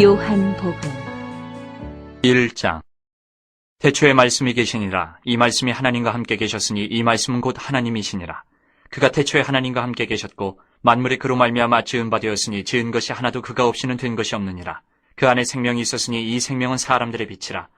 요한복음 1장. 태초에 말씀이 계시니라. 이 말씀이 하나님과 함께 계셨으니 이 말씀은 곧 하나님이시니라. 그가 태초에 하나님과 함께 계셨고 만물이 그로 말미암아 지은 바 되었으니 지은 것이 하나도 그가 없이는 된 것이 없느니라. 그 안에 생명이 있었으니 이 생명은 사람들의 빛이라.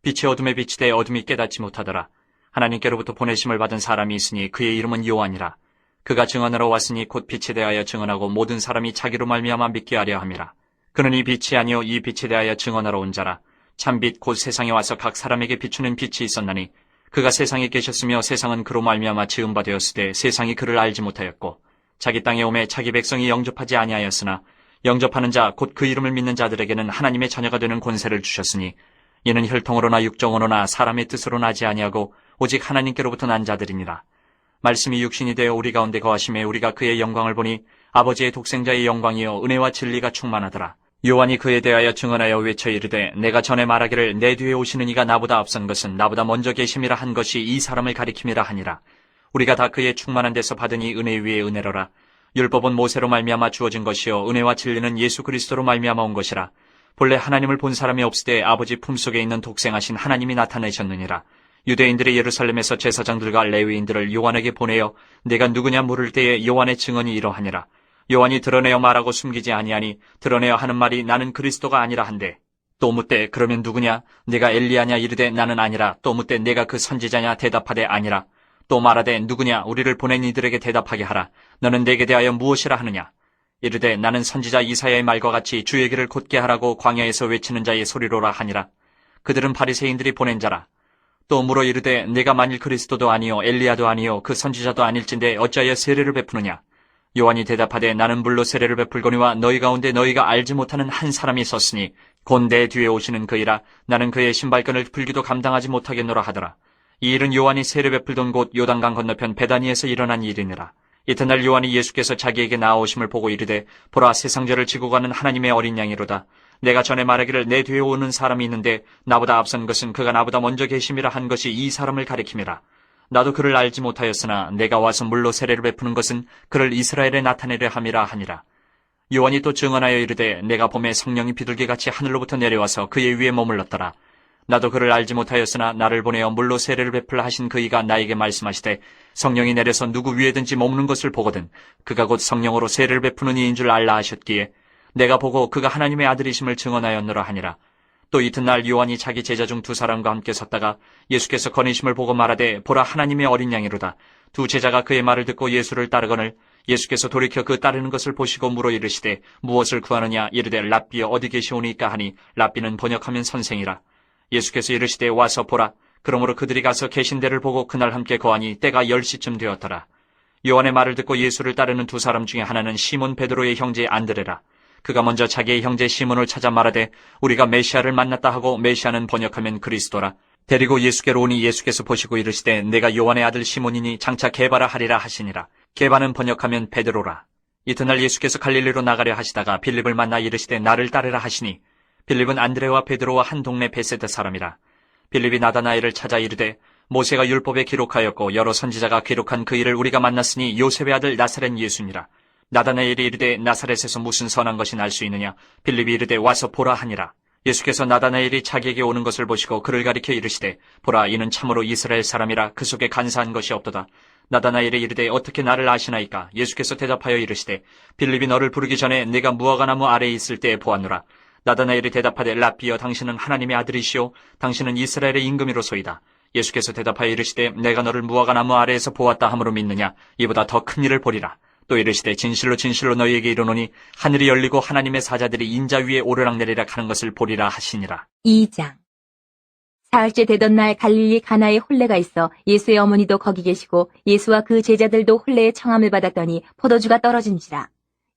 빛이 어둠에 비치되 어둠이 깨닫지 못하더라. 하나님께로부터 보내심을 받은 사람이 있으니 그의 이름은 요한이라. 그가 증언하러 왔으니 곧 빛에 대하여 증언하고 모든 사람이 자기로 말미암아 믿게 하려 함이라. 그는 이 빛이 아니요 이 빛에 대하여 증언하러 온 자라. 참빛 곧 세상에 와서 각 사람에게 비추는 빛이 있었나니 그가 세상에 계셨으며 세상은 그로 말미암아 지은 바 되었으되 세상이 그를 알지 못하였고 자기 땅에 오매 자기 백성이 영접하지 아니하였으나 영접하는 자 곧 그 이름을 믿는 자들에게는 하나님의 자녀가 되는 권세를 주셨으니 이는 혈통으로나 육정으로나 사람의 뜻으로 나지 아니하고 오직 하나님께로부터 난 자들이니라. 말씀이 육신이 되어 우리 가운데 거하심에 우리가 그의 영광을 보니 아버지의 독생자의 영광이요 은혜와 진리가 충만하더라. 요한이 그에 대하여 증언하여 외쳐 이르되 내가 전에 말하기를 내 뒤에 오시는 이가 나보다 앞선 것은 나보다 먼저 계심이라 한 것이 이 사람을 가리킴이라 하니라. 우리가 다 그의 충만한 데서 받으니 은혜 위에 은혜로라. 율법은 모세로 말미암아 주어진 것이요 은혜와 진리는 예수 그리스도로 말미암아 온 것이라. 본래 하나님을 본 사람이 없으되 아버지 품속에 있는 독생하신 하나님이 나타내셨느니라. 유대인들이 예루살렘에서 제사장들과 레위인들을 요한에게 보내어 내가 누구냐 물을 때에 요한의 증언이 이러하니라. 요한이 드러내어 말하고 숨기지 아니하니 드러내어 하는 말이 나는 그리스도가 아니라 한데 또 묻되 그러면 누구냐 내가 엘리야냐 이르되 나는 아니라 또 묻되 내가 그 선지자냐 대답하되 아니라 또 말하되 누구냐 우리를 보낸 이들에게 대답하게 하라. 너는 내게 대하여 무엇이라 하느냐 이르되 나는 선지자 이사야의 말과 같이 주의 길을 곧게 하라고 광야에서 외치는 자의 소리로라 하니라. 그들은 바리새인들이 보낸 자라. 또 물어 이르되 내가 만일 그리스도도 아니요 엘리야도 아니요 그 선지자도 아닐진데 어찌하여 세례를 베푸느냐. 요한이 대답하되 나는 물로 세례를 베풀거니와 너희 가운데 너희가 알지 못하는 한 사람이 섰으니 곧 내 뒤에 오시는 그이라. 나는 그의 신발끈을 풀기도 감당하지 못하겠노라 하더라. 이 일은 요한이 세례 베풀던 곳 요단강 건너편 베다니에서 일어난 일이니라. 이튿날 요한이 예수께서 자기에게 나아오심을 보고 이르되 보라 세상죄를 지고 가는 하나님의 어린 양이로다. 내가 전에 말하기를 내 뒤에 오는 사람이 있는데 나보다 앞선 것은 그가 나보다 먼저 계심이라 한 것이 이 사람을 가리킴이라. 나도 그를 알지 못하였으나 내가 와서 물로 세례를 베푸는 것은 그를 이스라엘에 나타내려 함이라 하니라. 요한이 또 증언하여 이르되 내가 봄에 성령이 비둘기같이 하늘로부터 내려와서 그의 위에 머물렀더라. 나도 그를 알지 못하였으나 나를 보내어 물로 세례를 베풀라 하신 그이가 나에게 말씀하시되 성령이 내려서 누구 위에든지 머무는 것을 보거든 그가 곧 성령으로 세례를 베푸는 이인 줄 알라 하셨기에 내가 보고 그가 하나님의 아들이심을 증언하였노라 하니라. 또 이튿날 요한이 자기 제자 중 두 사람과 함께 섰다가 예수께서 거니심을 보고 말하되 보라 하나님의 어린 양이로다. 두 제자가 그의 말을 듣고 예수를 따르거늘 예수께서 돌이켜 그 따르는 것을 보시고 물어 이르시되 무엇을 구하느냐 이르되 랍비여 어디 계시오니까 하니 랍비는 번역하면 선생이라. 예수께서 이르시되 와서 보라. 그러므로 그들이 가서 계신 데를 보고 그날 함께 거하니 때가 10시쯤 되었더라. 요한의 말을 듣고 예수를 따르는 두 사람 중에 하나는 시몬 베드로의 형제 안드레라. 그가 먼저 자기의 형제 시몬을 찾아 말하되 우리가 메시아를 만났다 하고 메시아는 번역하면 그리스도라. 데리고 예수께로 오니 예수께서 보시고 이르시되 내가 요한의 아들 시몬이니 장차 게바라 하리라 하시니라. 게바는 번역하면 베드로라. 이튿날 예수께서 갈릴리로 나가려 하시다가 빌립을 만나 이르시되 나를 따르라 하시니 빌립은 안드레와 베드로와 한 동네 베세다 사람이라. 빌립이 나다나엘을 찾아 이르되 모세가 율법에 기록하였고 여러 선지자가 기록한 그 일을 우리가 만났으니 요셉의 아들 나사렛 예수니라. 나다나엘이 이르되 나사렛에서 무슨 선한 것이 날 수 있느냐. 빌립이 이르되 와서 보라 하니라. 예수께서 나다나엘이 자기에게 오는 것을 보시고 그를 가리켜 이르시되 보라 이는 참으로 이스라엘 사람이라 그 속에 간사한 것이 없도다. 나다나엘이 이르되 어떻게 나를 아시나이까. 예수께서 대답하여 이르시되 빌립이 너를 부르기 전에 내가 무화과나무 아래에 있을 때에 보았노라. 나다나엘이 대답하되 랍비여 당신은 하나님의 아들이시오 당신은 이스라엘의 임금이로소이다. 예수께서 대답하여 이르시되 내가 너를 무화과나무 아래에서 보았다 함으로 믿느냐. 이보다 더 큰 일을 보리라. 또 이르시되 진실로 진실로 너희에게 이르노니 하늘이 열리고 하나님의 사자들이 인자 위에 오르락내리락 하는 것을 보리라 하시니라. 2장 사흘째 되던 날 갈릴리 가나에 혼례가 있어 예수의 어머니도 거기 계시고 예수와 그 제자들도 혼례의 청함을 받았더니 포도주가 떨어진지라.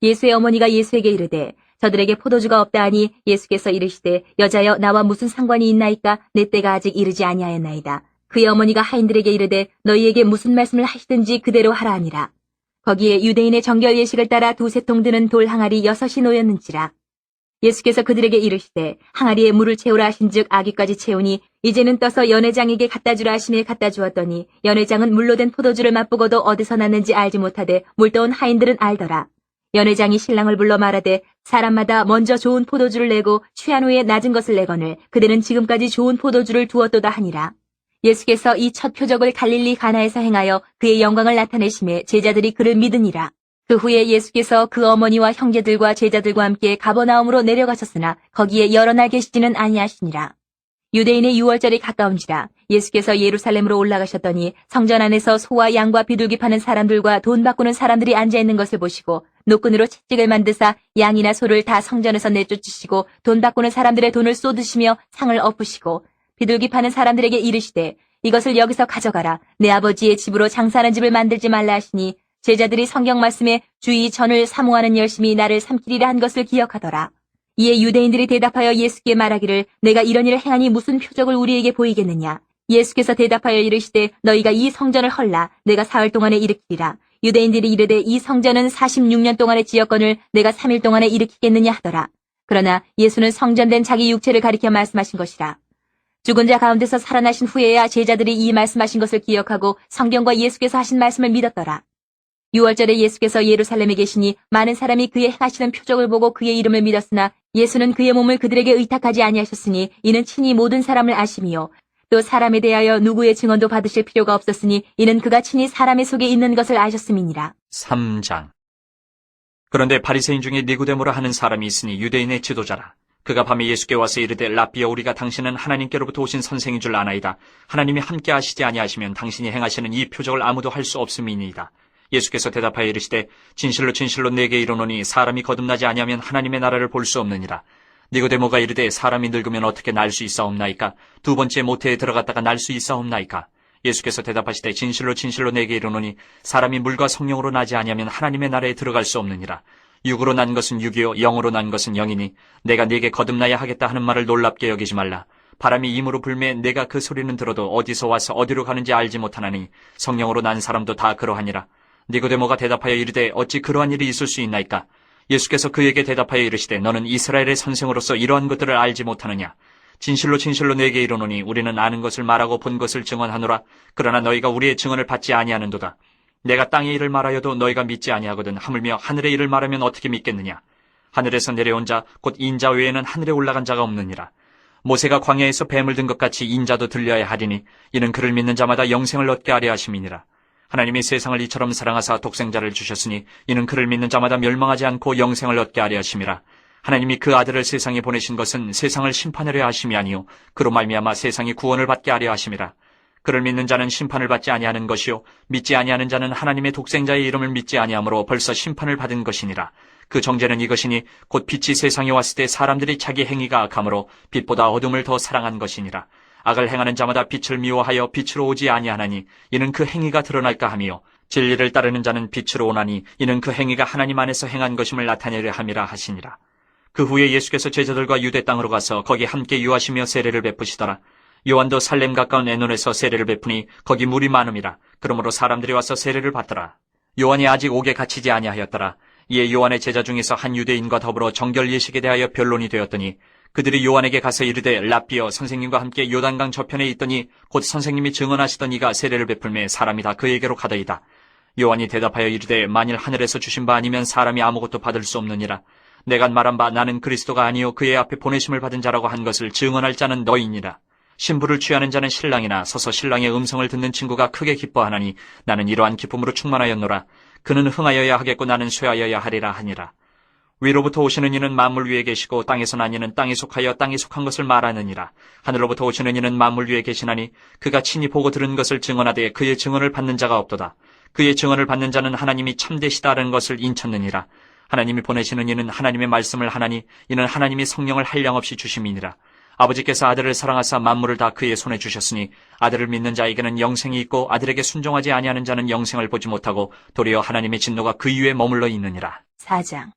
예수의 어머니가 예수에게 이르되 저들에게 포도주가 없다 하니 예수께서 이르시되 여자여 나와 무슨 상관이 있나이까 내 때가 아직 이르지 아니하였나이다. 그의 어머니가 하인들에게 이르되 너희에게 무슨 말씀을 하시든지 그대로 하라 하니라. 거기에 유대인의 정결 예식을 따라 두세 통 드는 돌 항아리 6이 놓였는지라. 예수께서 그들에게 이르시되 항아리에 물을 채우라 하신즉 아기까지 채우니 이제는 떠서 연회장에게 갖다 주라 하심에 갖다 주었더니 연회장은 물로 된 포도주를 맛보고도 어디서 났는지 알지 못하되 물떠온 하인들은 알더라. 연회장이 신랑을 불러 말하되 사람마다 먼저 좋은 포도주를 내고 취한 후에 낮은 것을 내거늘 그대는 지금까지 좋은 포도주를 두었도다 하니라. 예수께서 이 첫 표적을 갈릴리 가나에서 행하여 그의 영광을 나타내심에 제자들이 그를 믿으니라. 그 후에 예수께서 그 어머니와 형제들과 제자들과 함께 가버나움으로 내려가셨으나 거기에 여러 날 계시지는 아니하시니라. 유대인의 유월절이 가까운지라 예수께서 예루살렘으로 올라가셨더니 성전 안에서 소와 양과 비둘기 파는 사람들과 돈 바꾸는 사람들이 앉아있는 것을 보시고 노끈으로 채찍을 만드사 양이나 소를 다 성전에서 내쫓으시고 돈 바꾸는 사람들의 돈을 쏟으시며 상을 엎으시고 비둘기 파는 사람들에게 이르시되 이것을 여기서 가져가라. 내 아버지의 집으로 장사하는 집을 만들지 말라 하시니 제자들이 성경 말씀에 주의 전을 사모하는 열심히 나를 삼키리라 한 것을 기억하더라. 이에 유대인들이 대답하여 예수께 말하기를 내가 이런 일을 행하니 무슨 표적을 우리에게 보이겠느냐. 예수께서 대답하여 이르시되 너희가 이 성전을 헐라. 내가 사흘 동안에 일으키리라. 유대인들이 이르되 이 성전은 46년 동안에 지었거늘 내가 3일 동안에 일으키겠느냐 하더라. 그러나 예수는 성전된 자기 육체를 가리켜 말씀하신 것이라. 죽은 자 가운데서 살아나신 후에야 제자들이 이 말씀하신 것을 기억하고 성경과 예수께서 하신 말씀을 믿었더라. 유월절에 예수께서 예루살렘에 계시니 많은 사람이 그의 행하시는 표적을 보고 그의 이름을 믿었으나 예수는 그의 몸을 그들에게 의탁하지 아니하셨으니 이는 친히 모든 사람을 아심이요 또 사람에 대하여 누구의 증언도 받으실 필요가 없었으니 이는 그가 친히 사람의 속에 있는 것을 아셨음이니라. 3장. 그런데 바리새인 중에 니고데모라 하는 사람이 있으니 유대인의 지도자라. 그가 밤에 예수께 와서 이르되 라삐여 우리가 당신은 하나님께로부터 오신 선생인 줄 아나이다. 하나님이 함께 하시지 아니하시면 당신이 행하시는 이 표적을 아무도 할 수 없음이니이다. 예수께서 대답하여 이르시되 진실로 진실로 내게 이르노니 사람이 거듭나지 아니하면 하나님의 나라를 볼 수 없느니라. 니고데모가 이르되 사람이 늙으면 어떻게 날 수 있사옵나이까? 두 번째 모태에 들어갔다가 날 수 있사옵나이까? 예수께서 대답하시되 진실로 진실로 내게 이르노니 사람이 물과 성령으로 나지 아니하면 하나님의 나라에 들어갈 수 없느니라. 육으로 난 것은 육이요 영으로 난 것은 영이니 내가 네게 거듭나야 하겠다 하는 말을 놀랍게 여기지 말라. 바람이 임으로 불매 내가 그 소리는 들어도 어디서 와서 어디로 가는지 알지 못하나니 성령으로 난 사람도 다 그러하니라. 니고데모가 대답하여 이르되 어찌 그러한 일이 있을 수 있나이까? 예수께서 그에게 대답하여 이르시되 너는 이스라엘의 선생으로서 이러한 것들을 알지 못하느냐? 진실로 진실로 내게 이르노니 우리는 아는 것을 말하고 본 것을 증언하노라. 그러나 너희가 우리의 증언을 받지 아니하는도다. 내가 땅의 일을 말하여도 너희가 믿지 아니하거든 하물며 하늘의 일을 말하면 어떻게 믿겠느냐? 하늘에서 내려온 자 곧 인자 외에는 하늘에 올라간 자가 없느니라. 모세가 광야에서 뱀을 든 것 같이 인자도 들려야 하리니 이는 그를 믿는 자마다 영생을 얻게 하려 하심이니라. 하나님이 세상을 이처럼 사랑하사 독생자를 주셨으니 이는 그를 믿는 자마다 멸망하지 않고 영생을 얻게 하려 하심이라. 하나님이 그 아들을 세상에 보내신 것은 세상을 심판하려 하심이 아니요 그로 말미암아 세상이 구원을 받게 하려 하심이라. 그를 믿는 자는 심판을 받지 아니하는 것이요 믿지 아니하는 자는 하나님의 독생자의 이름을 믿지 아니하므로 벌써 심판을 받은 것이니라. 그 정죄는 이것이니 곧 빛이 세상에 왔을 때 사람들이 자기 행위가 악함으로 빛보다 어둠을 더 사랑한 것이니라. 악을 행하는 자마다 빛을 미워하여 빛으로 오지 아니하나니 이는 그 행위가 드러날까 하며 진리를 따르는 자는 빛으로 오나니 이는 그 행위가 하나님 안에서 행한 것임을 나타내려 함이라 하시니라. 그 후에 예수께서 제자들과 유대 땅으로 가서 거기 함께 유하시며 세례를 베푸시더라. 요한도 살렘 가까운 에논에서 세례를 베푸니 거기 물이 많음이라. 그러므로 사람들이 와서 세례를 받더라. 요한이 아직 옥에 갇히지 아니하였더라. 이에 요한의 제자 중에서 한 유대인과 더불어 정결 예식에 대하여 변론이 되었더니 그들이 요한에게 가서 이르되 라삐여 선생님과 함께 요단강 저편에 있더니 곧 선생님이 증언하시던 이가 세례를 베풀매 사람이 다 그에게로 가더이다. 요한이 대답하여 이르되 만일 하늘에서 주신 바 아니면 사람이 아무것도 받을 수 없느니라. 내가 말한 바 나는 그리스도가 아니요 그의 앞에 보내심을 받은 자라고 한 것을 증언할 자는 너희니라. 신부를 취하는 자는 신랑이나 서서 신랑의 음성을 듣는 친구가 크게 기뻐하나니 나는 이러한 기쁨으로 충만하였노라. 그는 흥하여야 하겠고 나는 쇠하여야 하리라 하니라. 위로부터 오시는 이는 만물 위에 계시고 땅에서 난 이는 땅에 속하여 땅에 속한 것을 말하느니라. 하늘로부터 오시는 이는 만물 위에 계시나니 그가 친히 보고 들은 것을 증언하되 그의 증언을 받는 자가 없도다. 그의 증언을 받는 자는 하나님이 참되시다라는 것을 인쳤느니라. 하나님이 보내시는 이는 하나님의 말씀을 하나니 이는 하나님이 성령을 한량없이 주심이니라. 아버지께서 아들을 사랑하사 만물을 다 그의 손에 주셨으니 아들을 믿는 자에게는 영생이 있고 아들에게 순종하지 아니하는 자는 영생을 보지 못하고 도리어 하나님의 진노가 그 위에 머물러 있느니라. 4장.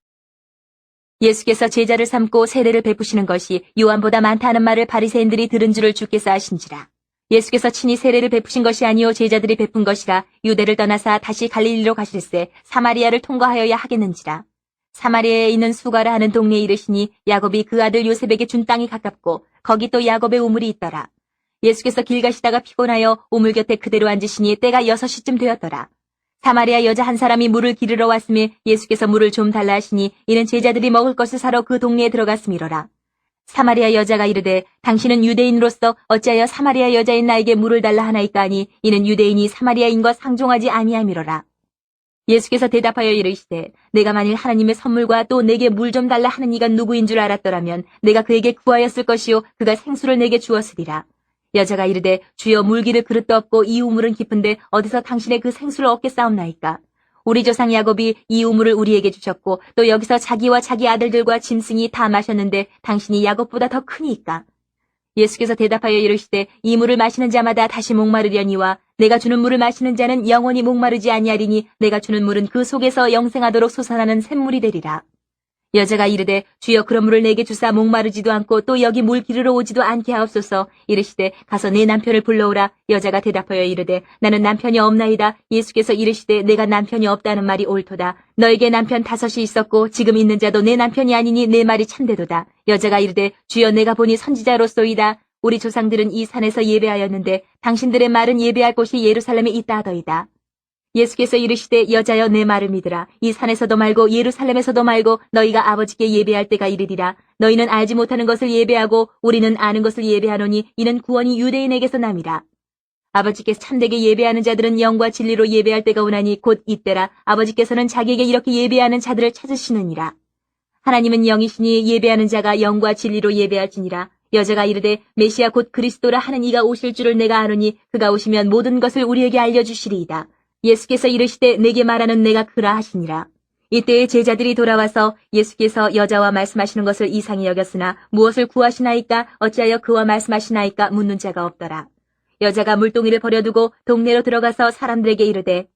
예수께서 제자를 삼고 세례를 베푸시는 것이 요한보다 많다는 말을 바리새인들이 들은 줄을 주께서 아신지라. 예수께서 친히 세례를 베푸신 것이 아니요 제자들이 베푼 것이라 유대를 떠나사 다시 갈릴리로 가실새 사마리아를 통과하여야 하겠는지라. 사마리아에 있는 수가라 하는 동네에 이르시니 야곱이 그 아들 요셉에게 준 땅이 가깝고 거기 또 야곱의 우물이 있더라. 예수께서 길 가시다가 피곤하여 우물 곁에 그대로 앉으시니 때가 6시쯤 되었더라. 사마리아 여자 한 사람이 물을 기르러 왔음에 예수께서 물을 좀 달라 하시니 이는 제자들이 먹을 것을 사러 그 동네에 들어갔음이로라. 사마리아 여자가 이르되 당신은 유대인으로서 어찌하여 사마리아 여자인 나에게 물을 달라 하나이까 하니 이는 유대인이 사마리아인과 상종하지 아니함이로라. 예수께서 대답하여 이르시되 내가 만일 하나님의 선물과 또 내게 물 좀 달라 하는 이가 누구인 줄 알았더라면 내가 그에게 구하였을 것이요 그가 생수를 내게 주었으리라. 여자가 이르되 주여 물 기를 그릇도 없고 이 우물은 깊은데 어디서 당신의 그 생수를 얻겠사옵나이까. 우리 조상 야곱이 이 우물을 우리에게 주셨고 또 여기서 자기와 자기 아들들과 짐승이 다 마셨는데 당신이 야곱보다 더 크니이까. 예수께서 대답하여 이르시되 이 물을 마시는 자마다 다시 목마르려니와 내가 주는 물을 마시는 자는 영원히 목마르지 아니하리니 내가 주는 물은 그 속에서 영생하도록 솟아나는 샘물이 되리라. 여자가 이르되 주여 그런 물을 내게 주사 목마르지도 않고 또 여기 물 기르러 오지도 않게 하옵소서. 이르시되 가서 내 남편을 불러오라. 여자가 대답하여 이르되 나는 남편이 없나이다. 예수께서 이르시되 내가 남편이 없다는 말이 옳도다. 너에게 남편 5이 있었고 지금 있는 자도 내 남편이 아니니 내 말이 참되도다. 여자가 이르되 주여 내가 보니 선지자로소이다. 우리 조상들은 이 산에서 예배하였는데 당신들의 말은 예배할 곳이 예루살렘에 있다 하더이다. 예수께서 이르시되 여자여 내 말을 믿으라. 이 산에서도 말고 예루살렘에서도 말고 너희가 아버지께 예배할 때가 이르리라. 너희는 알지 못하는 것을 예배하고 우리는 아는 것을 예배하노니 이는 구원이 유대인에게서 남이라. 아버지께서 참되게 예배하는 자들은 영과 진리로 예배할 때가 오나니 곧 이때라. 아버지께서는 자기에게 이렇게 예배하는 자들을 찾으시느니라. 하나님은 영이시니 예배하는 자가 영과 진리로 예배할지니라. 여자가 이르되 메시아 곧 그리스도라 하는 이가 오실 줄을 내가 아노니 그가 오시면 모든 것을 우리에게 알려주시리이다. 예수께서 이르시되 내게 말하는 내가 그라 하시니라. 이때에 제자들이 돌아와서 예수께서 여자와 말씀하시는 것을 이상히 여겼으나 무엇을 구하시나이까 어찌하여 그와 말씀하시나이까 묻는 자가 없더라. 여자가 물동이를 버려두고 동네로 들어가서 사람들에게 이르되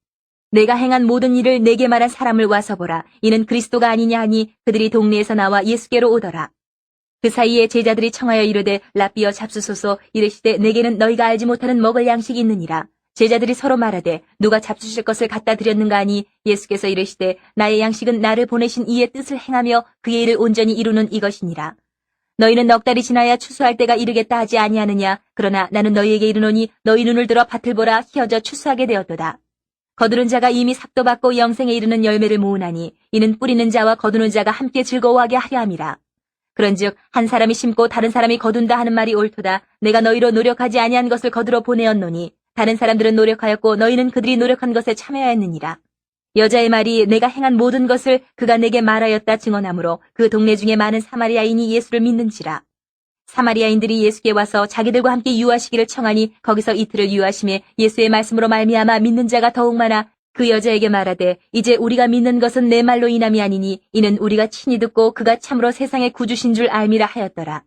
내가 행한 모든 일을 내게 말한 사람을 와서 보라. 이는 그리스도가 아니냐 하니 그들이 동네에서 나와 예수께로 오더라. 그 사이에 제자들이 청하여 이르되 랍비여 잡수소서. 이르시되 내게는 너희가 알지 못하는 먹을 양식이 있느니라. 제자들이 서로 말하되 누가 잡수실 것을 갖다 드렸는가 하니 예수께서 이르시되 나의 양식은 나를 보내신 이의 뜻을 행하며 그의 일을 온전히 이루는 이것이니라. 너희는 넉 달이 지나야 추수할 때가 이르겠다 하지 아니하느냐. 그러나 나는 너희에게 이르노니 너희 눈을 들어 밭을 보라. 휘어져 추수하게 되었도다. 거두는 자가 이미 삭도 받고 영생에 이르는 열매를 모으나니 이는 뿌리는 자와 거두는 자가 함께 즐거워하게 하려 함이라. 그런즉 한 사람이 심고 다른 사람이 거둔다 하는 말이 옳도다. 내가 너희로 노력하지 아니한 것을 거두러 보내었노니 다른 사람들은 노력하였고 너희는 그들이 노력한 것에 참여하였느니라. 여자의 말이 내가 행한 모든 것을 그가 내게 말하였다 증언하므로 그 동네 중에 많은 사마리아인이 예수를 믿는지라. 사마리아인들이 예수께 와서 자기들과 함께 유하시기를 청하니 거기서 이틀을 유하심에 예수의 말씀으로 말미암아 믿는 자가 더욱 많아 그 여자에게 말하되 이제 우리가 믿는 것은 내 말로 인함이 아니니 이는 우리가 친히 듣고 그가 참으로 세상의 구주신 줄 알미라 하였더라.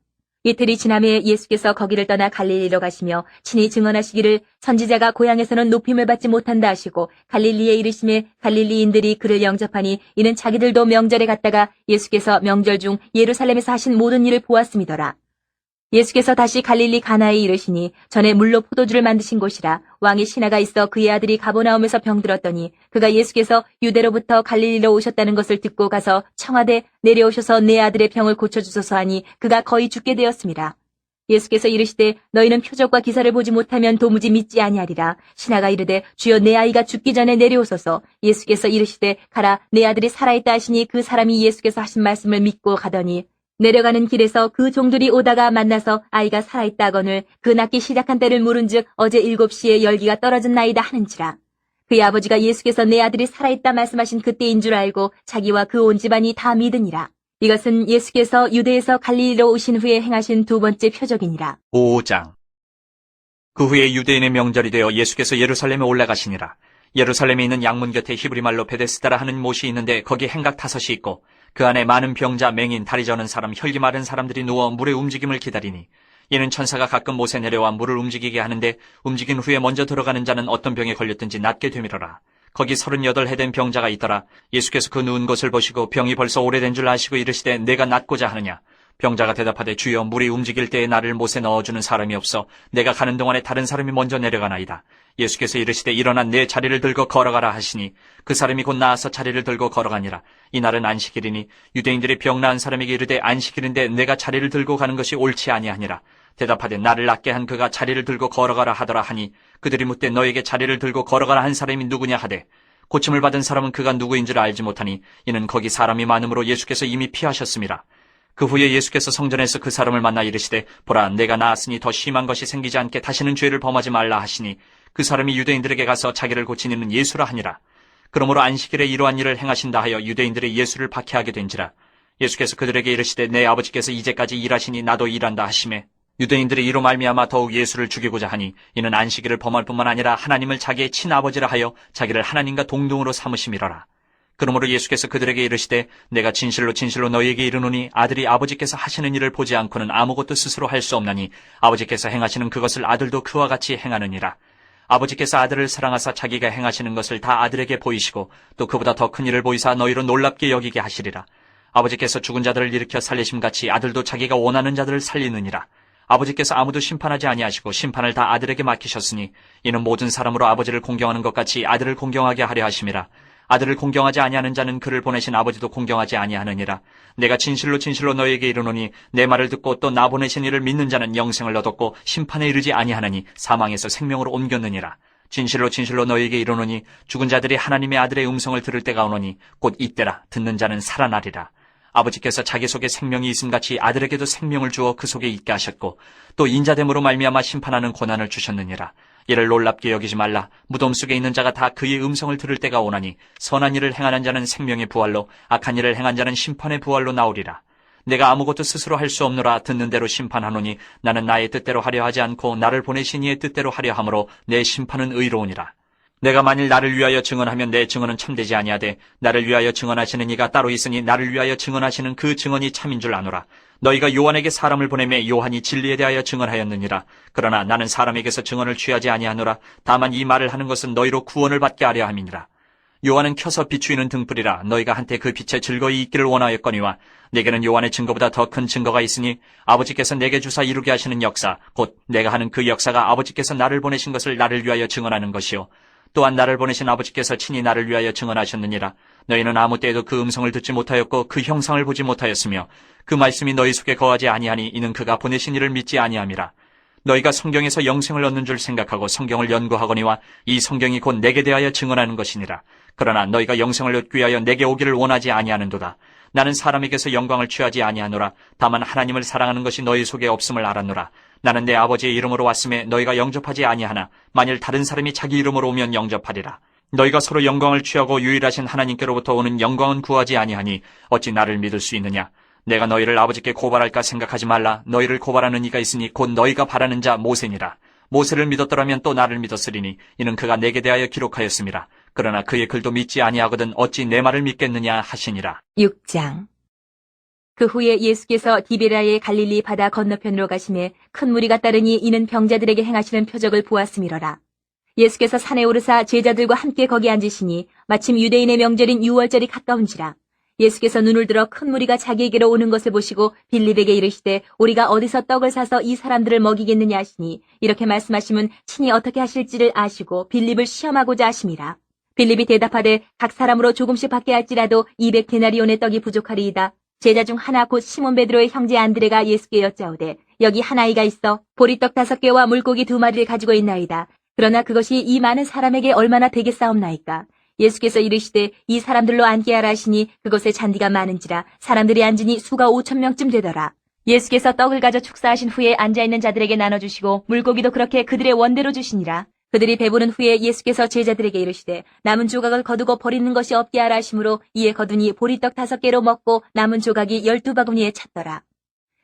이틀이 지남에 예수께서 거기를 떠나 갈릴리로 가시며 친히 증언하시기를 선지자가 고향에서는 높임을 받지 못한다 하시고 갈릴리에 이르심에 갈릴리인들이 그를 영접하니 이는 자기들도 명절에 갔다가 예수께서 명절 중 예루살렘에서 하신 모든 일을 보았음이더라. 예수께서 다시 갈릴리 가나에 이르시니 전에 물로 포도주를 만드신 곳이라. 왕의 신하가 있어 그의 아들이 가버나움에서 병들었더니 그가 예수께서 유대로부터 갈릴리로 오셨다는 것을 듣고 가서 청하되 내려오셔서 내 아들의 병을 고쳐주소서 하니 그가 거의 죽게 되었습니다. 예수께서 이르시되 너희는 표적과 기사를 보지 못하면 도무지 믿지 아니하리라. 신하가 이르되 주여 내 아이가 죽기 전에 내려오소서. 예수께서 이르시되 가라 내 아들이 살아있다 하시니 그 사람이 예수께서 하신 말씀을 믿고 가더니 내려가는 길에서 그 종들이 오다가 만나서 아이가 살아있다거늘 그 낳기 시작한 때를 물은즉 어제 7시에 열기가 떨어졌나이다 하는지라. 그의 아버지가 예수께서 내 아들이 살아있다 말씀하신 그때인 줄 알고 자기와 그 온 집안이 다 믿으니라. 이것은 예수께서 유대에서 갈릴리로 오신 후에 행하신 두 번째 표적이니라. 5장. 그 후에 유대인의 명절이 되어 예수께서 예루살렘에 올라가시니라. 예루살렘에 있는 양문 곁에 히브리말로 베데스다라 하는 못이 있는데 거기 행각 5이 있고 그 안에 많은 병자, 맹인, 다리 저는 사람, 혈기 마른 사람들이 누워 물의 움직임을 기다리니 이는 천사가 가끔 못에 내려와 물을 움직이게 하는데 움직인 후에 먼저 들어가는 자는 어떤 병에 걸렸든지 낫게 되밀어라. 거기 38해 된 병자가 있더라. 예수께서 그 누운 것을 보시고 병이 벌써 오래된 줄 아시고 이르시되 내가 낫고자 하느냐. 병자가 대답하되 주여 물이 움직일 때에 나를 못에 넣어주는 사람이 없어 내가 가는 동안에 다른 사람이 먼저 내려가나이다. 예수께서 이르시되 일어나 내 자리를 들고 걸어가라 하시니 그 사람이 곧 나아서 자리를 들고 걸어가니라. 이날은 안식일이니 유대인들이 병 나은 사람에게 이르되 안식일인데 내가 자리를 들고 가는 것이 옳지 아니하니라. 대답하되 나를 낫게 한 그가 자리를 들고 걸어가라 하더라 하니 그들이 묻되 너에게 자리를 들고 걸어가라 한 사람이 누구냐 하되 고침을 받은 사람은 그가 누구인 줄 알지 못하니 이는 거기 사람이 많음으로 예수께서 이미 피하셨습니다. 그 후에 예수께서 성전에서 그 사람을 만나 이르시되 보라 내가 나았으니 더 심한 것이 생기지 않게 다시는 죄를 범하지 말라 하시니 그 사람이 유대인들에게 가서 자기를 고친 이는 예수라 하니라. 그러므로 안식일에 이러한 일을 행하신다 하여 유대인들이 예수를 박해하게 된지라. 예수께서 그들에게 이르시되 내 아버지께서 이제까지 일하시니 나도 일한다 하시매 유대인들이 이로 말미암아 더욱 예수를 죽이고자 하니 이는 안식일을 범할 뿐만 아니라 하나님을 자기의 친아버지라 하여 자기를 하나님과 동등으로 삼으심이로라. 그러므로 예수께서 그들에게 이르시되 내가 진실로 진실로 너희에게 이르노니 아들이 아버지께서 하시는 일을 보지 않고는 아무것도 스스로 할 수 없나니 아버지께서 행하시는 그것을 아들도 그와 같이 행하느니라. 아버지께서 아들을 사랑하사 자기가 행하시는 것을 다 아들에게 보이시고 또 그보다 더 큰 일을 보이사 너희로 놀랍게 여기게 하시리라. 아버지께서 죽은 자들을 일으켜 살리심같이 아들도 자기가 원하는 자들을 살리느니라. 아버지께서 아무도 심판하지 아니하시고 심판을 다 아들에게 맡기셨으니 이는 모든 사람으로 아버지를 공경하는 것 같이 아들을 공경하게 하려 하심이라. 아들을 공경하지 아니하는 자는 그를 보내신 아버지도 공경하지 아니하느니라. 내가 진실로 진실로 너희에게 이르노니 내 말을 듣고 또 나 보내신 이를 믿는 자는 영생을 얻었고 심판에 이르지 아니하나니 사망에서 생명으로 옮겼느니라. 진실로 진실로 너희에게 이르노니 죽은 자들이 하나님의 아들의 음성을 들을 때가 오노니 곧 이때라. 듣는 자는 살아나리라. 아버지께서 자기 속에 생명이 있음같이 아들에게도 생명을 주어 그 속에 있게 하셨고 또 인자됨으로 말미암아 심판하는 권한을 주셨느니라. 이를 놀랍게 여기지 말라. 무덤 속에 있는 자가 다 그의 음성을 들을 때가 오나니 선한 일을 행하는 자는 생명의 부활로 악한 일을 행한 자는 심판의 부활로 나오리라. 내가 아무것도 스스로 할 수 없노라. 듣는 대로 심판하노니 나는 나의 뜻대로 하려 하지 않고 나를 보내신 이의 뜻대로 하려 함으로 내 심판은 의로우니라. 내가 만일 나를 위하여 증언하면 내 증언은 참되지 아니하되 나를 위하여 증언하시는 이가 따로 있으니 나를 위하여 증언하시는 그 증언이 참인 줄 아노라. 너희가 요한에게 사람을 보내매 요한이 진리에 대하여 증언하였느니라. 그러나 나는 사람에게서 증언을 취하지 아니하노라. 다만 이 말을 하는 것은 너희로 구원을 받게 하려 함이니라. 요한은 켜서 비추이는 등불이라. 너희가 한때 그 빛에 즐거이 있기를 원하였거니와 내게는 요한의 증거보다 더 큰 증거가 있으니 아버지께서 내게 주사 이루게 하시는 역사 곧 내가 하는 그 역사가 아버지께서 나를 보내신 것을 나를 위하여 증언하는 것이요 또한 나를 보내신 아버지께서 친히 나를 위하여 증언하셨느니라. 너희는 아무 때에도 그 음성을 듣지 못하였고 그 형상을 보지 못하였으며 그 말씀이 너희 속에 거하지 아니하니 이는 그가 보내신 이를 믿지 아니함이라. 너희가 성경에서 영생을 얻는 줄 생각하고 성경을 연구하거니와 이 성경이 곧 내게 대하여 증언하는 것이니라. 그러나 너희가 영생을 얻기 위하여 내게 오기를 원하지 아니하는도다. 나는 사람에게서 영광을 취하지 아니하노라. 다만 하나님을 사랑하는 것이 너희 속에 없음을 알았노라. 나는 내 아버지의 이름으로 왔음에 너희가 영접하지 아니하나 만일 다른 사람이 자기 이름으로 오면 영접하리라. 너희가 서로 영광을 취하고 유일하신 하나님께로부터 오는 영광은 구하지 아니하니 어찌 나를 믿을 수 있느냐. 내가 너희를 아버지께 고발할까 생각하지 말라. 너희를 고발하는 이가 있으니 곧 너희가 바라는 자 모세니라. 모세를 믿었더라면 또 나를 믿었으리니 이는 그가 내게 대하여 기록하였음이라. 그러나 그의 글도 믿지 아니하거든 어찌 내 말을 믿겠느냐 하시니라. 6장. 그 후에 예수께서 디베라의 갈릴리 바다 건너편으로 가시매 큰 무리가 따르니 이는 병자들에게 행하시는 표적을 보았음이로라. 예수께서 산에 오르사 제자들과 함께 거기 앉으시니 마침 유대인의 명절인 유월절이 가까운지라. 예수께서 눈을 들어 큰 무리가 자기에게로 오는 것을 보시고 빌립에게 이르시되 우리가 어디서 떡을 사서 이 사람들을 먹이겠느냐 하시니 이렇게 말씀하시면 친히 어떻게 하실지를 아시고 빌립을 시험하고자 하심이라. 빌립이 대답하되 각 사람으로 조금씩 받게 할지라도 200데나리온의 떡이 부족하리이다. 제자 중 하나 곧 시몬 베드로의 형제 안드레가 예수께 여짜오되 여기 한 아이가 있어 보리떡 5개와 물고기 2마리를 가지고 있나이다. 그러나 그것이 이 많은 사람에게 얼마나 되겠사옵나이까. 예수께서 이르시되 이 사람들로 앉게 하라 하시니 그곳에 잔디가 많은지라 사람들이 앉으니 수가 5,000명쯤 되더라. 예수께서 떡을 가져 축사하신 후에 앉아있는 자들에게 나눠주시고 물고기도 그렇게 그들의 원대로 주시니라. 그들이 배부른 후에 예수께서 제자들에게 이르시되 남은 조각을 거두고 버리는 것이 없게 하라 하심으로 이에 거두니 보리떡 5개로 먹고 남은 조각이 12바구니에 찼더라.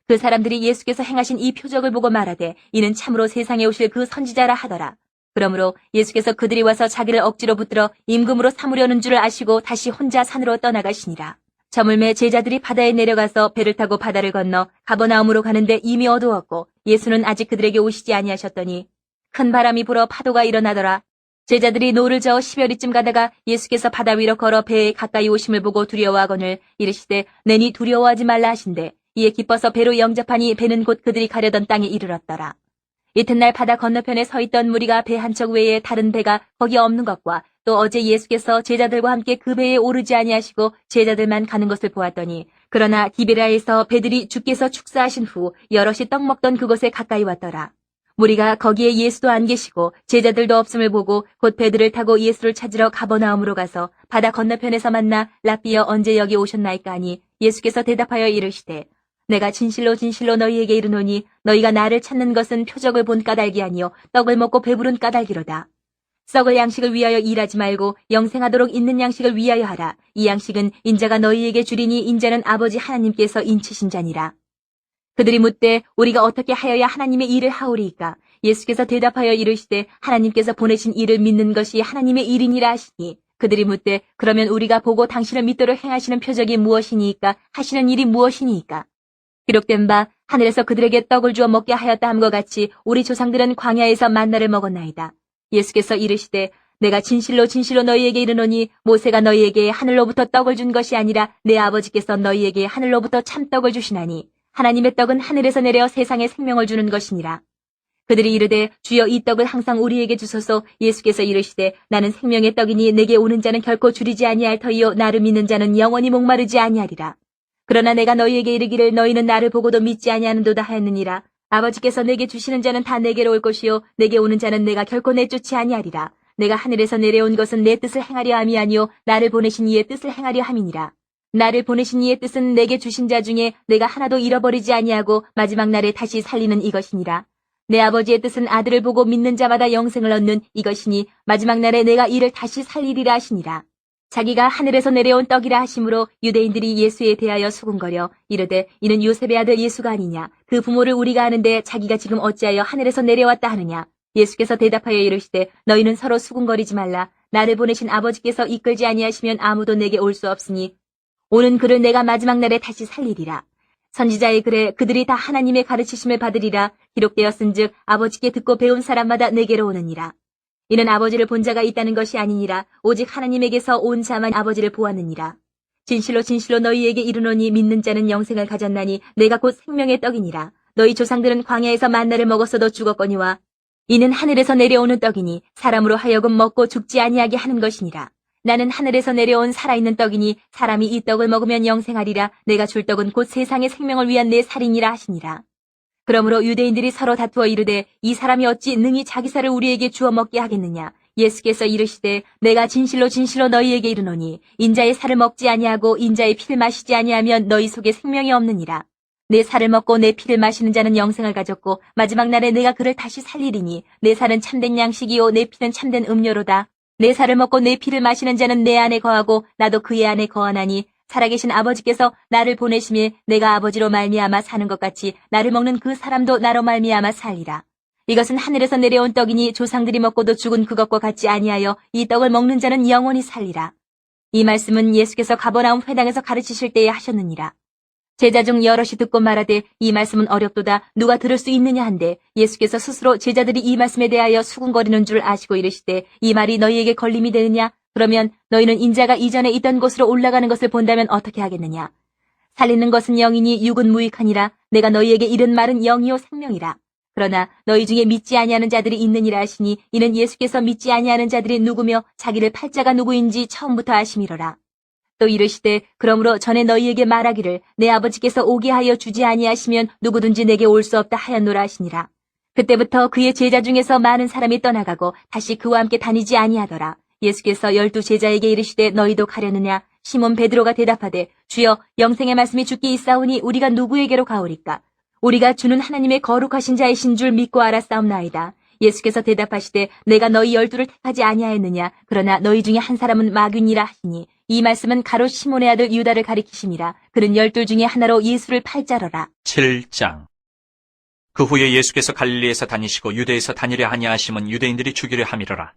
그 사람들이 예수께서 행하신 이 표적을 보고 말하되 이는 참으로 세상에 오실 그 선지자라 하더라. 그러므로 예수께서 그들이 와서 자기를 억지로 붙들어 임금으로 삼으려는 줄을 아시고 다시 혼자 산으로 떠나가시니라. 저물매 제자들이 바다에 내려가서 배를 타고 바다를 건너 가버나움으로 가는데 이미 어두웠고 예수는 아직 그들에게 오시지 아니하셨더니 큰 바람이 불어 파도가 일어나더라. 제자들이 노를 저어 10여리쯤 가다가 예수께서 바다 위로 걸어 배에 가까이 오심을 보고 두려워하거늘 이르시되 내니 두려워하지 말라 하신대 이에 기뻐서 배로 영접하니 배는 곧 그들이 가려던 땅에 이르렀더라. 이튿날 바다 건너편에 서 있던 무리가 배 한 척 외에 다른 배가 거기 없는 것과 또 어제 예수께서 제자들과 함께 그 배에 오르지 아니하시고 제자들만 가는 것을 보았더니 그러나 디베라에서 배들이 주께서 축사하신 후 여럿이 떡 먹던 그곳에 가까이 왔더라. 무리가 거기에 예수도 안 계시고 제자들도 없음을 보고 곧 배들을 타고 예수를 찾으러 가버나움으로 가서 바다 건너편에서 만나 랍비여 언제 여기 오셨나이까 하니 예수께서 대답하여 이르시되 내가 진실로 진실로 너희에게 이르노니 너희가 나를 찾는 것은 표적을 본 까닭이 아니요 떡을 먹고 배부른 까닭이로다. 썩을 양식을 위하여 일하지 말고 영생하도록 있는 양식을 위하여 하라. 이 양식은 인자가 너희에게 주리니 인자는 아버지 하나님께서 인치신 자니라. 그들이 묻되 우리가 어떻게 하여야 하나님의 일을 하오리이까? 예수께서 대답하여 이르시되 하나님께서 보내신 일을 믿는 것이 하나님의 일이니라 하시니 그들이 묻되 그러면 우리가 보고 당신을 믿도록 행하시는 표적이 무엇이니이까? 하시는 일이 무엇이니이까? 기록된 바 하늘에서 그들에게 떡을 주어 먹게 하였다 함과 같이 우리 조상들은 광야에서 만나를 먹었나이다. 예수께서 이르시되 내가 진실로 진실로 너희에게 이르노니 모세가 너희에게 하늘로부터 떡을 준 것이 아니라 내 아버지께서 너희에게 하늘로부터 참떡을 주시나니 하나님의 떡은 하늘에서 내려 세상에 생명을 주는 것이니라. 그들이 이르되 주여 이 떡을 항상 우리에게 주소서. 예수께서 이르시되 나는 생명의 떡이니 내게 오는 자는 결코 줄이지 아니할 터이요 나를 믿는 자는 영원히 목마르지 아니하리라. 그러나 내가 너희에게 이르기를 너희는 나를 보고도 믿지 아니하는도다 하였느니라. 아버지께서 내게 주시는 자는 다 내게로 올 것이요 내게 오는 자는 내가 결코 내쫓지 아니하리라. 내가 하늘에서 내려온 것은 내 뜻을 행하려 함이 아니요 나를 보내신 이의 뜻을 행하려 함이니라. 나를 보내신 이의 뜻은 내게 주신 자 중에 내가 하나도 잃어버리지 아니하고 마지막 날에 다시 살리는 이것이니라. 내 아버지의 뜻은 아들을 보고 믿는 자마다 영생을 얻는 이것이니 마지막 날에 내가 이를 다시 살리리라 하시니라. 자기가 하늘에서 내려온 떡이라 하심으로 유대인들이 예수에 대하여 수군거려 이르되 이는 요셉의 아들 예수가 아니냐. 그 부모를 우리가 아는데 자기가 지금 어찌하여 하늘에서 내려왔다 하느냐. 예수께서 대답하여 이르시되 너희는 서로 수군거리지 말라. 나를 보내신 아버지께서 이끌지 아니하시면 아무도 내게 올 수 없으니 오는 그를 내가 마지막 날에 다시 살리리라. 선지자의 글에 그들이 다 하나님의 가르치심을 받으리라. 기록되었은즉 아버지께 듣고 배운 사람마다 내게로 오느니라. 이는 아버지를 본 자가 있다는 것이 아니니라. 오직 하나님에게서 온 자만 아버지를 보았느니라. 진실로 진실로 너희에게 이르노니 믿는 자는 영생을 가졌나니 내가 곧 생명의 떡이니라. 너희 조상들은 광야에서 만나를 먹었어도 죽었거니와 이는 하늘에서 내려오는 떡이니 사람으로 하여금 먹고 죽지 아니하게 하는 것이니라. 나는 하늘에서 내려온 살아있는 떡이니 사람이 이 떡을 먹으면 영생하리라. 내가 줄 떡은 곧 세상의 생명을 위한 내 살이니라 하시니라. 그러므로 유대인들이 서로 다투어 이르되 이 사람이 어찌 능히 자기 살을 우리에게 주어 먹게 하겠느냐. 예수께서 이르시되 내가 진실로 진실로 너희에게 이르노니 인자의 살을 먹지 아니하고 인자의 피를 마시지 아니하면 너희 속에 생명이 없느니라. 내 살을 먹고 내 피를 마시는 자는 영생을 가졌고 마지막 날에 내가 그를 다시 살리리니 내 살은 참된 양식이요 내 피는 참된 음료로다. 내 살을 먹고 내 피를 마시는 자는 내 안에 거하고 나도 그의 안에 거하나니 살아계신 아버지께서 나를 보내심에 내가 아버지로 말미암아 사는 것 같이 나를 먹는 그 사람도 나로 말미암아 살리라. 이것은 하늘에서 내려온 떡이니 조상들이 먹고도 죽은 그것과 같지 아니하여 이 떡을 먹는 자는 영원히 살리라. 이 말씀은 예수께서 가버나움 회당에서 가르치실 때에 하셨느니라. 제자 중 여럿이 듣고 말하되 이 말씀은 어렵도다 누가 들을 수 있느냐 한데 예수께서 스스로 제자들이 이 말씀에 대하여 수군거리는 줄 아시고 이르시되 이 말이 너희에게 걸림이 되느냐. 그러면 너희는 인자가 이전에 있던 곳으로 올라가는 것을 본다면 어떻게 하겠느냐. 살리는 것은 영이니 육은 무익하니라. 내가 너희에게 이른 말은 영이요 생명이라. 그러나 너희 중에 믿지 아니하는 자들이 있느니라 하시니 이는 예수께서 믿지 아니하는 자들이 누구며 자기를 팔 자가 누구인지 처음부터 아심이로라. 또 이르시되 그러므로 전에 너희에게 말하기를 내 아버지께서 오게 하여 주지 아니하시면 누구든지 내게 올 수 없다 하였노라 하시니라. 그때부터 그의 제자 중에서 많은 사람이 떠나가고 다시 그와 함께 다니지 아니하더라. 예수께서 12 제자에게 이르시되 너희도 가려느냐. 시몬 베드로가 대답하되 주여 영생의 말씀이 주께 있사오니 우리가 누구에게로 가오리까. 우리가 주는 하나님의 거룩하신 자이신 줄 믿고 알았사옵나이다. 예수께서 대답하시되 내가 너희 12를 택하지 아니하였느냐. 그러나 너희 중에 한 사람은 마귀니라 하시니 이 말씀은 가롯 시몬의 아들 유다를 가리키심이라. 그는 12 중에 하나로 예수를 팔자러라. 7장. 그 후에 예수께서 갈릴리에서 다니시고 유대에서 다니려 하냐하심은 유대인들이 죽이려 함이로라.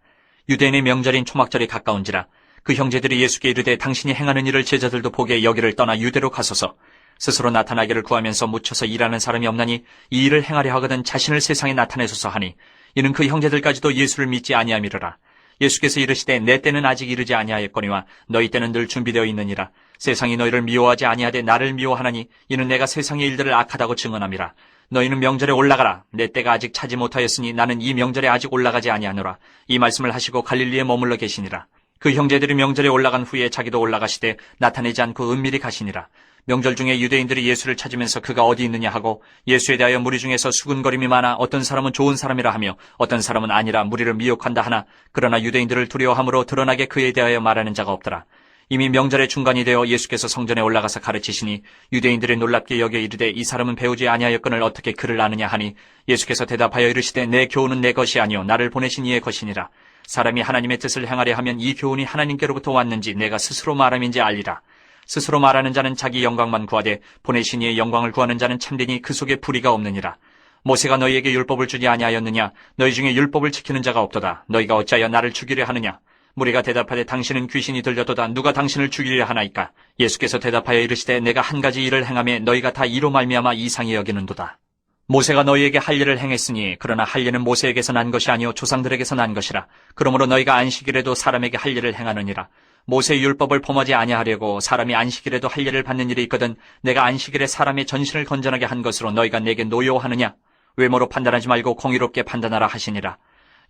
유대인의 명절인 초막절이 가까운지라. 그 형제들이 예수께 이르되 당신이 행하는 일을 제자들도 보게 여기를 떠나 유대로 가소서. 스스로 나타나기를 구하면서 묻혀서 일하는 사람이 없나니 이 일을 행하려 하거든 자신을 세상에 나타내소서 하니 이는 그 형제들까지도 예수를 믿지 아니함이로라. 예수께서 이르시되 내 때는 아직 이르지 아니하였거니와 너희 때는 늘 준비되어 있느니라. 세상이 너희를 미워하지 아니하되 나를 미워하나니 이는 내가 세상의 일들을 악하다고 증언함이라. 너희는 명절에 올라가라. 내 때가 아직 차지 못하였으니 나는 이 명절에 아직 올라가지 아니하노라. 이 말씀을 하시고 갈릴리에 머물러 계시니라. 그 형제들이 명절에 올라간 후에 자기도 올라가시되 나타내지 않고 은밀히 가시니라. 명절 중에 유대인들이 예수를 찾으면서 그가 어디 있느냐 하고 예수에 대하여 무리 중에서 수군거림이 많아 어떤 사람은 좋은 사람이라 하며 어떤 사람은 아니라 무리를 미혹한다 하나 그러나 유대인들을 두려워함으로 드러나게 그에 대하여 말하는 자가 없더라. 이미 명절의 중간이 되어 예수께서 성전에 올라가서 가르치시니 유대인들이 놀랍게 여겨 이르되 이 사람은 배우지 아니하였거늘 어떻게 그를 아느냐 하니 예수께서 대답하여 이르시되 내 교훈은 내 것이 아니요 나를 보내신 이의 것이니라. 사람이 하나님의 뜻을 행하려 하면 이 교훈이 하나님께로부터 왔는지 내가 스스로 말함인지 알리라. 스스로 말하는 자는 자기 영광만 구하되 보내신 이의 영광을 구하는 자는 참되니 그 속에 불의가 없느니라. 모세가 너희에게 율법을 주지 아니하였느냐? 너희 중에 율법을 지키는 자가 없도다. 너희가 어찌하여 나를 죽이려 하느냐? 무리가 대답하되 당신은 귀신이 들렸도다. 누가 당신을 죽이려 하나이까? 예수께서 대답하여 이르시되 내가 한 가지 일을 행하매 너희가 다 이로 말미암아 이상히 여기는도다. 모세가 너희에게 할 일을 행했으니 그러나 할 일은 모세에게서 난 것이 아니요 조상들에게서 난 것이라. 그러므로 너희가 안식일에도 사람에게 할 일을 행하느니라. 모세의 율법을 범하지 아니하려고 사람이 안식일에도 할 일을 받는 일이 있거든 내가 안식일에 사람의 전신을 건전하게 한 것으로 너희가 내게 노여워하느냐? 외모로 판단하지 말고 공의롭게 판단하라 하시니라.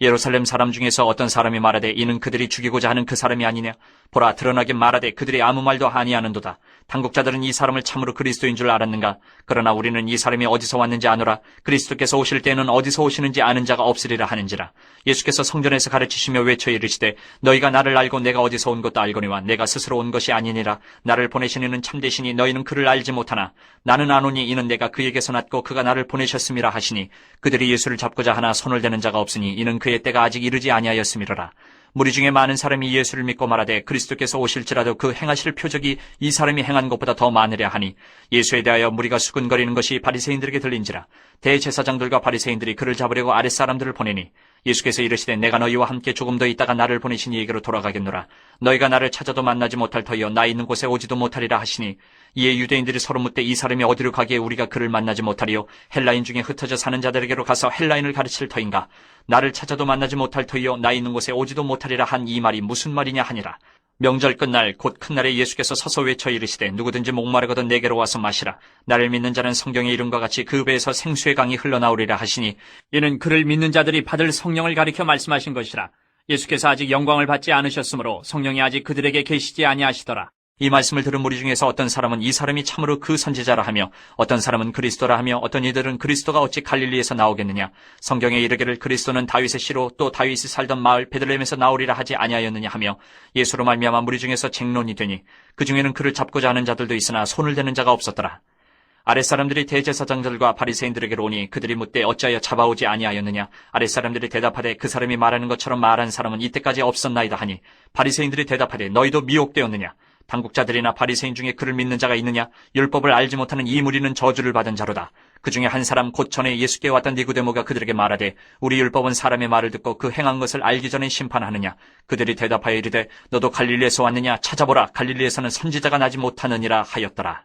예루살렘 사람 중에서 어떤 사람이 말하되 이는 그들이 죽이고자 하는 그 사람이 아니냐? 보라 드러나게 말하되 그들이 아무 말도 아니하는도다. 당국자들은 이 사람을 참으로 그리스도인 줄 알았는가? 그러나 우리는 이 사람이 어디서 왔는지 아노라. 그리스도께서 오실 때에는 어디서 오시는지 아는 자가 없으리라 하는지라. 예수께서 성전에서 가르치시며 외쳐 이르시되 너희가 나를 알고 내가 어디서 온 것도 알거니와 내가 스스로 온 것이 아니니라. 나를 보내신 이는 참되시니 너희는 그를 알지 못하나 나는 아노니 이는 내가 그에게서 났고 그가 나를 보내셨음이라 하시니 그들이 예수를 잡고자 하나 손을 대는 자가 없으니 이는 그의 때가 아직 이르지 아니하였음이로라. 무리 중에 많은 사람이 예수를 믿고 말하되 그리스도께서 오실지라도 그 행하실 표적이 이 사람이 행한 것보다 더 많으랴 하니 예수에 대하여 무리가 수군거리는 것이 바리새인들에게 들린지라. 대제사장들과 바리새인들이 그를 잡으려고 아랫사람들을 보내니 예수께서 이르시되 내가 너희와 함께 조금 더 있다가 나를 보내신 이에게로 돌아가겠노라. 너희가 나를 찾아도 만나지 못할 터이요 나 있는 곳에 오지도 못하리라 하시니 이에 유대인들이 서로 묻되 이 사람이 어디로 가기에 우리가 그를 만나지 못하리요? 헬라인 중에 흩어져 사는 자들에게로 가서 헬라인을 가르칠 터인가? 나를 찾아도 만나지 못할 터이요 나 있는 곳에 오지도 못하리라 한 이 말이 무슨 말이냐 하니라. 명절 끝날 곧 큰 날에 예수께서 서서 외쳐 이르시되 누구든지 목마르거든 내게로 와서 마시라. 나를 믿는 자는 성경의 이름과 같이 그 배에서 생수의 강이 흘러나오리라 하시니 이는 그를 믿는 자들이 받을 성령을 가리켜 말씀하신 것이라. 예수께서 아직 영광을 받지 않으셨으므로 성령이 아직 그들에게 계시지 아니하시더라. 이 말씀을 들은 무리 중에서 어떤 사람은 이 사람이 참으로 그 선지자라 하며 어떤 사람은 그리스도라 하며 어떤 이들은 그리스도가 어찌 갈릴리에서 나오겠느냐? 성경에 이르기를 그리스도는 다윗의 씨로 또 다윗이 살던 마을 베들레헴에서 나오리라 하지 아니하였느냐 하며 예수로 말미암아 무리 중에서 쟁론이 되니 그 중에는 그를 잡고자 하는 자들도 있으나 손을 대는 자가 없었더라. 아랫사람들이 대제사장들과 바리새인들에게로 오니 그들이 묻되 어찌하여 잡아오지 아니하였느냐? 아랫사람들이 대답하되 그 사람이 말하는 것처럼 말한 사람은 이때까지 없었나이다 하니 바리새인들이 대답하되 너희도 미혹되었느냐? 당국자들이나 바리새인 중에 그를 믿는 자가 있느냐? 율법을 알지 못하는 이 무리는 저주를 받은 자로다. 그 중에 한 사람 곧 전에 예수께 왔던 니고데모가 그들에게 말하되 우리 율법은 사람의 말을 듣고 그 행한 것을 알기 전에 심판하느냐? 그들이 대답하여 이르되 너도 갈릴리에서 왔느냐? 찾아보라. 갈릴리에서는 선지자가 나지 못하느니라 하였더라.